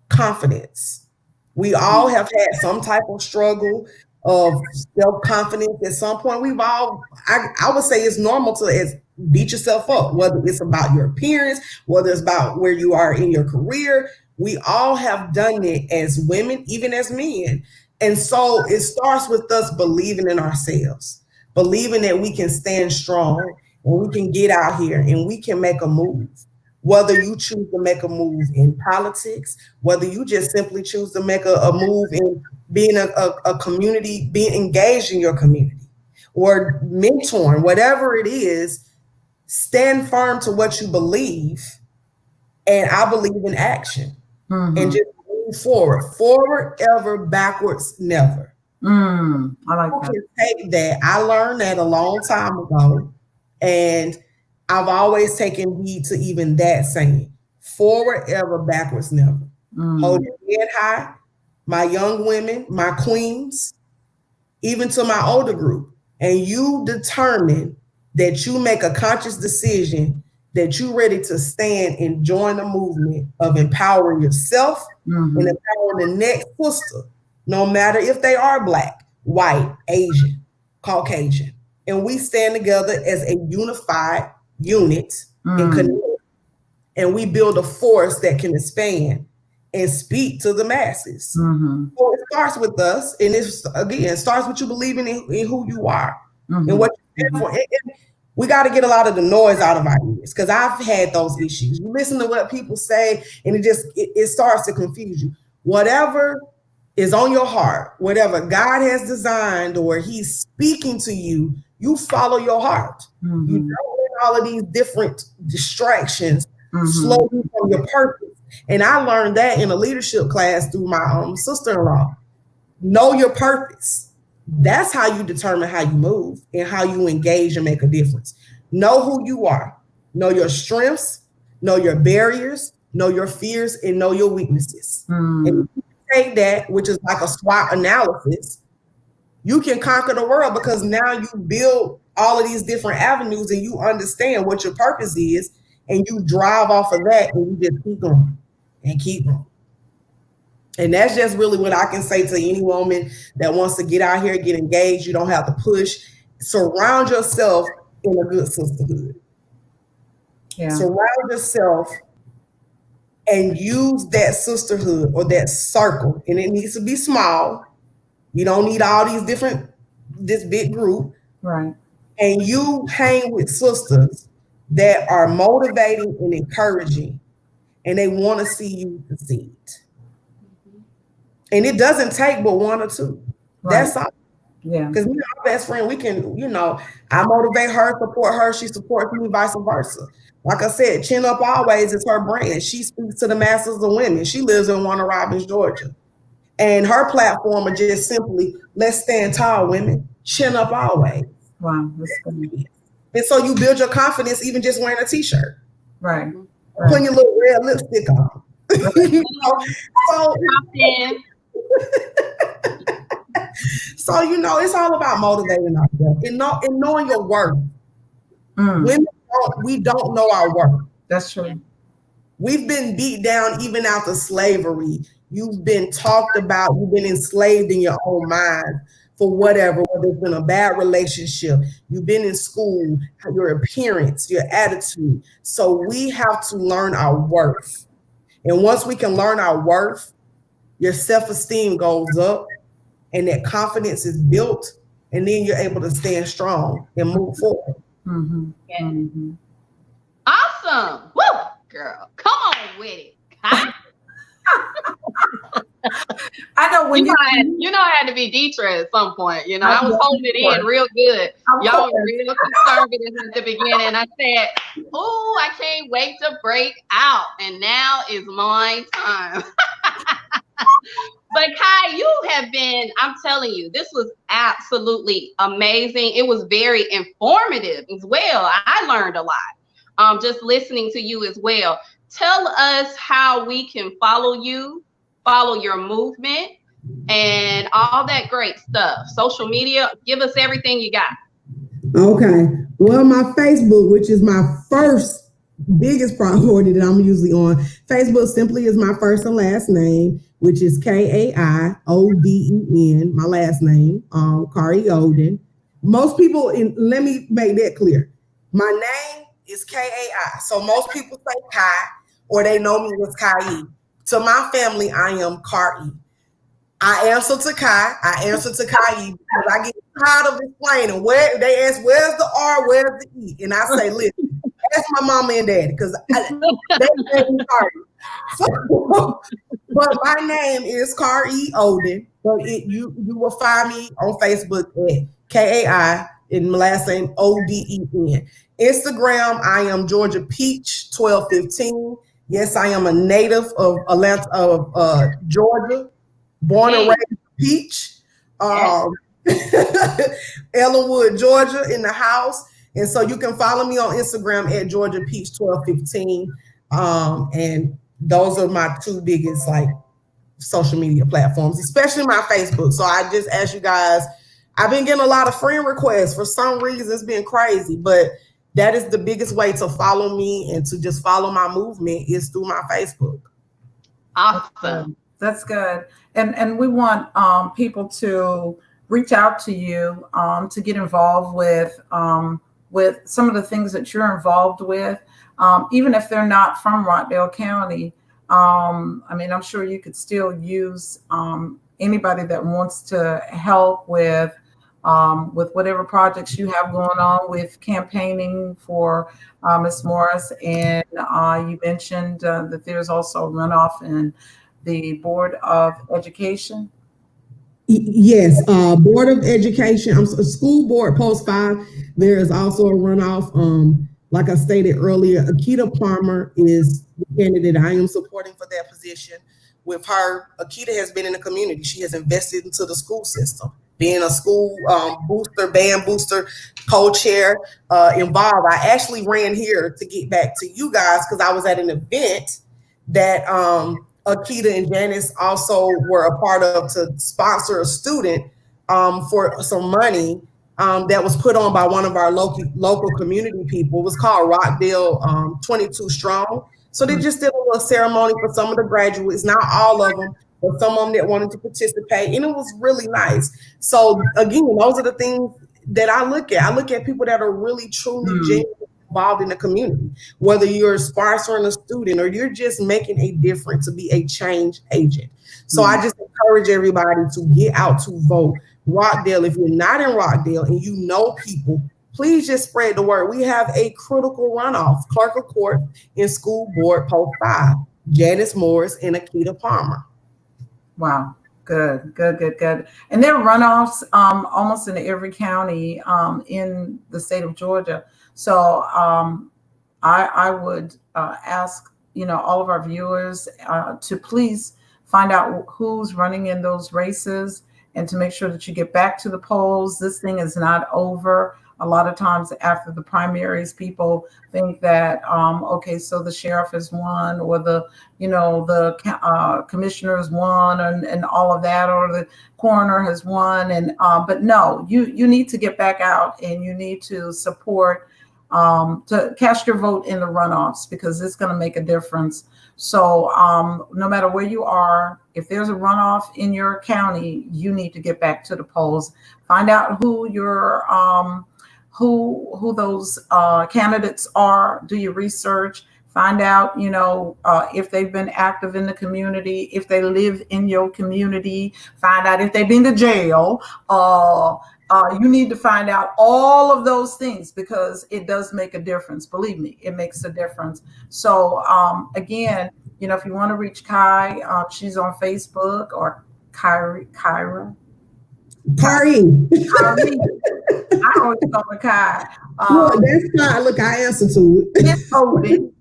confidence. We all have had some type of struggle of self-confidence at some point. We've all, I would say it's normal to beat yourself up, whether it's about your appearance, whether it's about where you are in your career. We all have done it as women, even as men. And so it starts with us believing in ourselves, believing that we can stand strong and we can get out here and we can make a move. Whether you choose to make a move in politics, whether you just simply choose to make a move in being a community, being engaged in your community or mentoring, whatever it is, stand firm to what you believe. And I believe in action. And just move forward. Forward ever, backwards never. I like You that. can take that. I learned that a long time ago, and I've always taken heed to even that saying. Forward ever, backwards never. Hold your head high. My young women, my queens, even to my older group, and you determine that you make a conscious decision that you're ready to stand and join the movement of empowering yourself and empowering the next sister, no matter if they are Black, white, Asian, Caucasian. And we stand together as a unified unit and connect, and we build a force that can expand and speak to the masses. So it starts with us, and it's again starts with you believing in who you are and what you stand for. And we got to get a lot of the noise out of our ears, because I've had those issues. You listen to what people say, and it starts to confuse you. Whatever is on your heart, whatever God has designed or He's speaking to you, you follow your heart. You don't let all of these different distractions slow you from your purpose. And I learned that in a leadership class through my sister-in-law. Know your purpose. That's how you determine how you move and how you engage and make a difference. Know who you are. Know your strengths. Know your barriers. Know your fears, and know your weaknesses. And if you take that, which is like a SWOT analysis, you can conquer the world, because now you build all of these different avenues and you understand what your purpose is, and you drive off of that, and you just keep going and keep going. And that's just really what I can say to any woman that wants to get out here, get engaged. You don't have to push. Surround yourself in a good sisterhood. Yeah. Surround yourself and use that sisterhood or that circle. And it needs to be small. You don't need all this big group. Right. And you hang with sisters that are motivating and encouraging, and they want to see you succeed. And it doesn't take but one or two. Right. That's all. Yeah. Because me and my best friend, we can, I motivate her, support her, she supports me, vice versa. Like I said, Chin Up Always is her brand. She speaks to the masses of women. She lives in Warner Robins, Georgia. And her platform is just simply, let's stand tall, women. Chin up always. Wow. That's good. And so you build your confidence even just wearing a t-shirt. Right. Putting your little red lipstick on. So it's all about motivating ourselves and knowing your worth. Women don't know our worth. That's true. We've been beat down even after slavery. You've been talked about. You've been enslaved in your own mind for whether it's been a bad relationship. You've been in school, your appearance, your attitude. So we have to learn our worth. And once we can learn our worth, your self-esteem goes up and that confidence is built. And then you're able to stand strong and move forward. Awesome. Woo, girl. Come on with it. Huh? I know when I had to be Deetra at some point. I was holding it in real good. Y'all were real conservative at the beginning. I said, "Oh, I can't wait to break out," and now is my time. But Kai, you have been, I'm telling you, this was absolutely amazing. It was very informative as well. I learned a lot just listening to you as well. Tell us how we can follow you, follow your movement, and all that great stuff. Social media, give us everything you got. Okay. Well, my Facebook, which is my first biggest priority that I'm usually on, Facebook simply is my first and last name, which is Kaioden, my last name, Kari Oden. Most people, let me make that clear. My name is Kai. So most people say Kai, or they know me as Kai. To my family, I am Kari. I answer to Kai. I answer to Kai because I get tired of explaining. They ask, where's the R, where's the E? And I say, listen, ask my mama and daddy because they name me Kari. So, but my name is Kari Oden. But you will find me on Facebook at Kai and my last name Oden. Instagram, I am Georgia Peach 1215. Yes, I am a native of Atlanta, of Georgia, born and Hey. raised in Peach, Ellenwood, Georgia, in the house. And so you can follow me on Instagram at Georgia Peach 1215. And those are my two biggest social media platforms, especially my Facebook. So I just ask you guys, I've been getting a lot of friend requests. For some reason, it's been crazy, but that is the biggest way to follow me and to just follow my movement is through my Facebook. Awesome. That's good. And we want people to reach out to you to get involved with some of the things that you're involved with, even if they're not from Rockdale County. I mean, I'm sure you could still use anybody that wants to help with whatever projects you have going on with campaigning for Ms. Morris. And you mentioned that there's also a runoff in the Board of Education. Yes, Board of Education, School Board Post 5. There is also a runoff. Like I stated earlier, Akita Palmer is the candidate I am supporting for that position. With her, Akita has been in the community. She has invested into the school system, being a school band booster, co-chair involved. I actually ran here to get back to you guys because I was at an event that Akita and Janice also were a part of to sponsor a student for some money that was put on by one of our local community people. It was called Rockdale 22 Strong. So they just did a little ceremony for some of the graduates, not all of them, but some of them that wanted to participate. And it was really nice. So again, those are the things that I look at. I look at people that are really, truly genuinely involved in the community, whether you're sponsoring a student or you're just making a difference to be a change agent. So I just encourage everybody to get out to vote. Rockdale, if you're not in Rockdale and you know people, please just spread the word. We have a critical runoff, Clerk of Court in School Board Post 5, Janice Morris and Akita Palmer. Wow. Good. And there are runoffs almost in every county in the state of Georgia. So I would ask, all of our viewers to please find out who's running in those races and to make sure that you get back to the polls. This thing is not over. A lot of times after the primaries, people think that, okay, so the sheriff has won, or the commissioner has won, and all of that, or the coroner has won. And but no, you need to get back out and you need to support, to cast your vote in the runoffs, because it's going to make a difference. So no matter where you are, if there's a runoff in your county, you need to get back to the polls. Find out who your who those candidates are. Do your research. Find out, if they've been active in the community, if they live in your community. Find out if they've been to jail. You need to find out all of those things, because it does make a difference. Believe me, it makes a difference. So again, if you want to reach Kai, she's on Facebook, or Kari. I always call her Kai. Look, that's Kai. Look, I answer to it. It's Odin.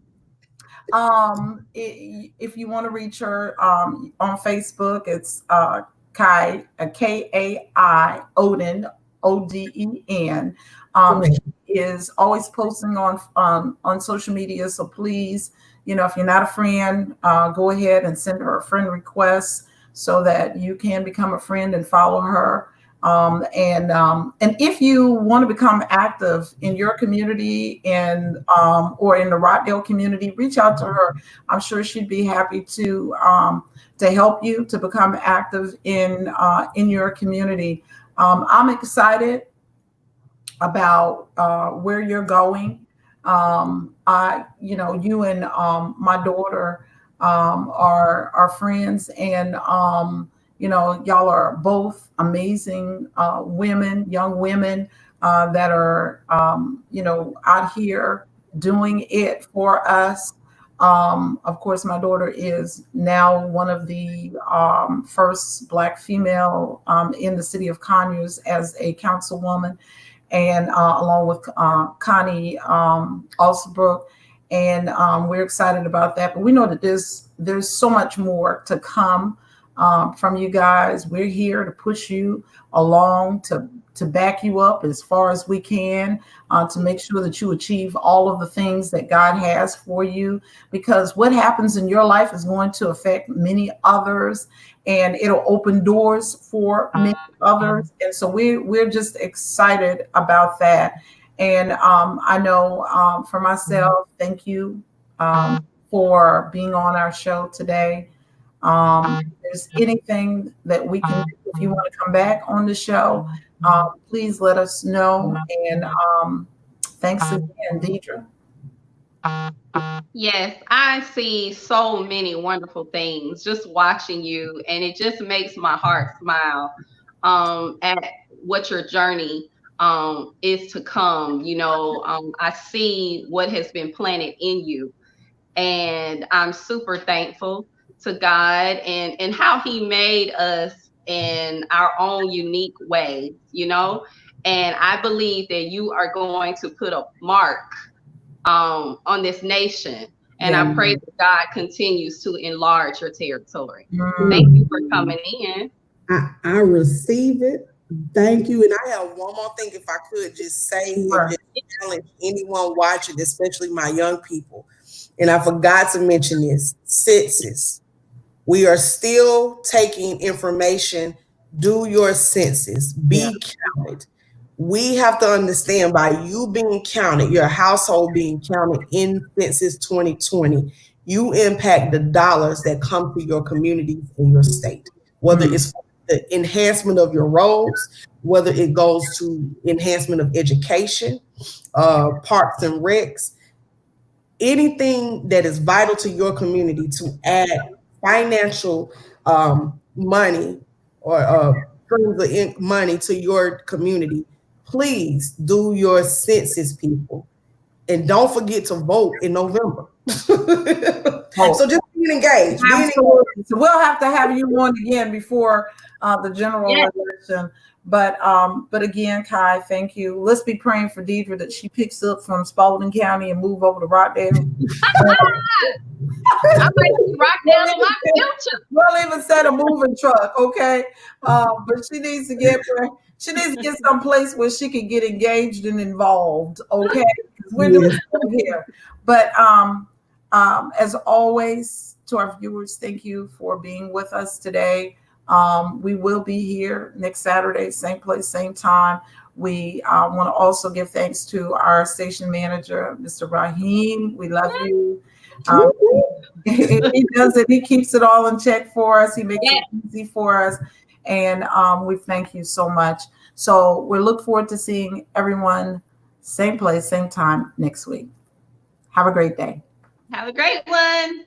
If you want to reach her on Facebook, it's Kai, Kai Odin, Oden. She is always posting on social media. So please, if you're not a friend, go ahead and send her a friend request so that you can become a friend and follow her. And if you want to become active in your community and or in the Rockdale community, reach out to her. I'm sure she'd be happy to help you to become active in your community. I'm excited about where you're going. You and my daughter are friends, and y'all are both amazing young women that are out here doing it for us. Of course, my daughter is now one of the first Black female in the city of Conyers as a councilwoman, and along with Connie Alsbrook. and we're excited about that. But we know that there's so much more to come from you guys. We're here to push you along, to back you up as far as we can, to make sure that you achieve all of the things that God has for you, because what happens in your life is going to affect many others, and it'll open doors for many others. And so we're just excited about that. And I know for myself, thank you for being on our show today. If there's anything that we can do, if you want to come back on the show, please let us know. And thanks again, Deidre. Yes, I see so many wonderful things just watching you, and it just makes my heart smile at what your journey is to come. I see what has been planted in you, and I'm super thankful to God and how He made us in our own unique way, and I believe that you are going to put a mark on this nation. And I pray that God continues to enlarge your territory. Thank you for coming in. I receive it. Thank you. And I have one more thing, if I could just say, and just challenge anyone watching, especially my young people. And I forgot to mention this, census. We are still taking information. Do your census. Be counted. We have to understand, by you being counted, your household being counted in Census 2020, you impact the dollars that come to your communities in your state, whether it's the enhancement of your roads, whether it goes to enhancement of education, parks and recs, anything that is vital to your community to add financial money or streams of money to your community. Please do your census, people. And don't forget to vote in November. So just being engaged. Absolutely. So we'll have to have you on again before the general election. But again, Kai, thank you. Let's be praying for Deidre that she picks up from Spalding County and move over to Rockdale. I might be Rockdale in my future. We'll even set a moving truck, okay? But she needs to get someplace where she can get engaged and involved, okay? We're doing it here. But as always, to our viewers, thank you for being with us today. We will be here next Saturday, same place, same time. We want to also give thanks to our station manager, Mr. Raheem. We love you. He does it. He keeps it all in check for us. He makes it easy for us. And we thank you so much. So we look forward to seeing everyone same place, same time next week. Have a great day. Have a great one.